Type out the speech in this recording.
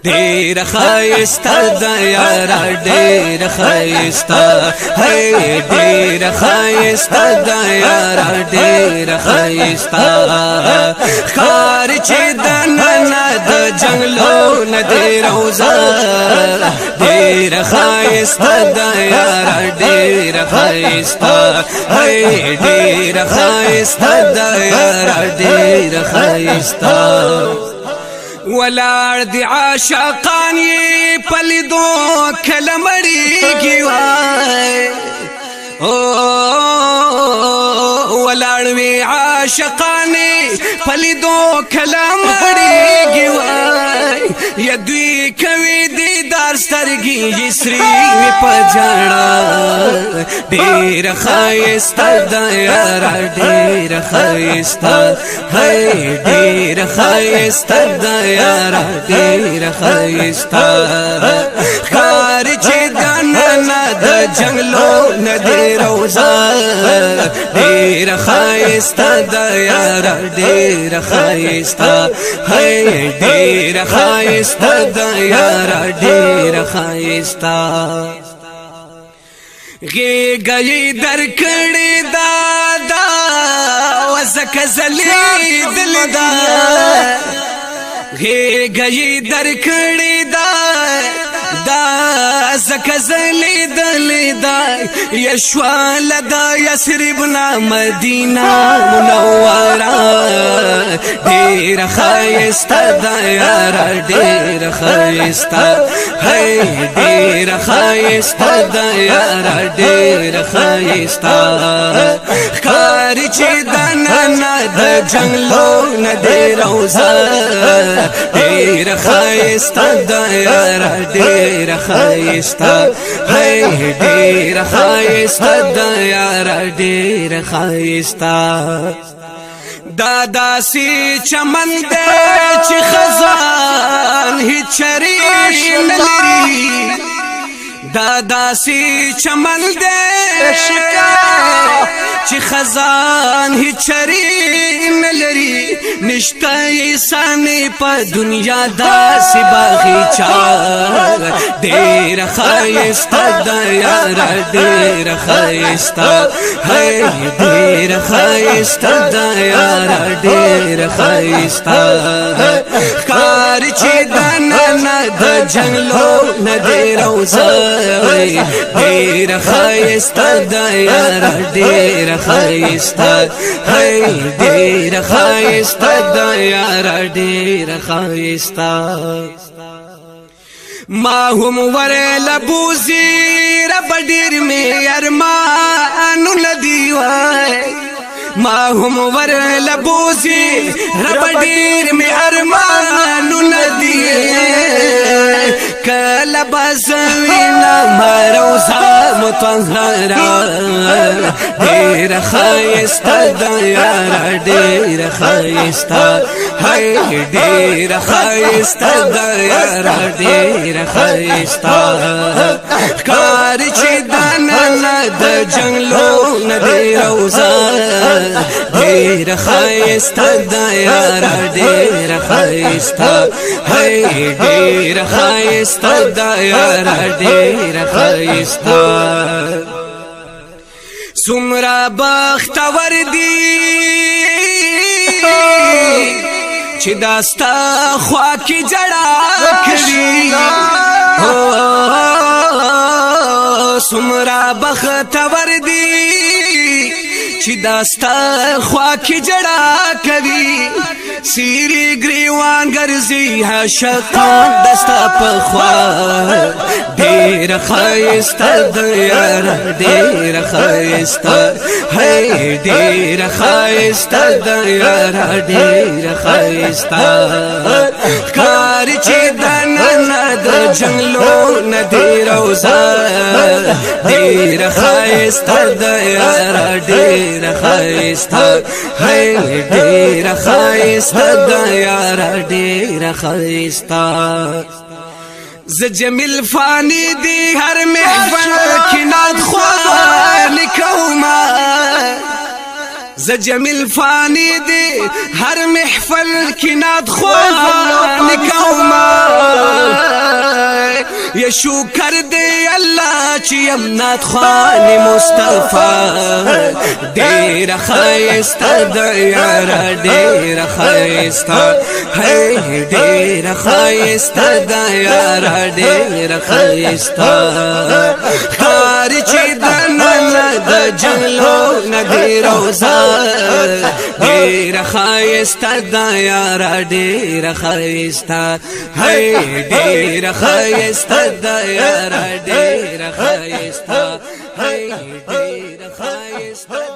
ډیر خایسته د یار ډیر خایسته هی ډیر خایسته د یار ډیر خایسته خار چې د نن د جنگلو نه دی روزه ډیر خایسته د یار ډیر خایسته هی ډیر خایسته د یار ډیر خایسته ولار دی عاشقان یې پلیدو کله مړیږي وای ولار وی عاشقان پلیدو کله مړیږي وای یا دوی کوي دیدار سترګې یې سرې په جړا ډېر ښایسته د یار ډېر ښایسته هی ډېر ښایسته د یار ډېر ښایسته ښکار چې د ننه د جنګلو نه دی روزه ډېر ښایسته د یار ډېر ښایسته هی ډېر ښایسته د یار ډېر ښایسته غیږی درکړې دادا وزکه زلیدل دا غیږی درکړې دا زکه زلیدل دا یشوال دا یثرب نا مدینه منوره ډیر ښایسته د یار ډیر ښایسته هی ډیر ښایسته د یار ډیر ښایسته ښکار چې د ننه د جنګلو نه دی روزه ډیر ښایسته د یار ډیر ښایسته هی ډیر ښایسته د یار ډیر ښایسته دادا سی چمن دے چی خزان ہی چری نلری دادا سی چمن دے چی خزان ہی چری نلری نشتا ایسانی پا دنیا دا سی باغیچا دیر خایستا دا یار دیر خایستا ہی دیر خایستا دا یار دیر خایستا کار چی دا نانا دا جنگلو ندی روزا دیر خایستا دا یار دیر خایستا ہی دیر خایستا دا یار دیر خایستا ما هم ورل بوزی رب ډیر می ارمانو ندی وای ما هم ورل بوزی رب ډیر می ارمانو ندی کله بزوینا مروزا مطهرا ډیر ښایسته د یار ډیر ښایسته هی ډیر ښایسته د یار ډیر ښایسته ښکار چې د ننه د جنګلو نه دی روزه ډیر ښایسته د یار ډیر ښایسته هی ډیر ښایسته د یار ډیر ښایسته څومره بختور دی چې داستا خوا کې جړا کوي څومره بختور دی چې داستا خوا کې جړا کوي سیری گریوان ګرځي عاشقان دستا په خوا ډیر ښایسته د یار ډیر ښایسته هی ډیر ښایسته د یار ډیر ښایسته ښکار چې د ننه د جنګلو نه دی روزه ډیر ښایسته د یار ډیر ښایسته هی ډیر ښایسته د یار ډیر ښایسته ز جمیل فانی دی هر محفل کی ناد خوان کوما ز جمیل فانی دی هر محفل کی ناد خوان کوما شکر دی الله چې امنات خوان مصطفی ډیر خایسته د یار ډیر خایسته ډیر خایسته د یار ډیر خایسته خار چې د نن د جلو ندی روزا ډیر خایسته د یار ډیر خایسته ډیر خایسته د یار ډیر خایسته ډیر خایسته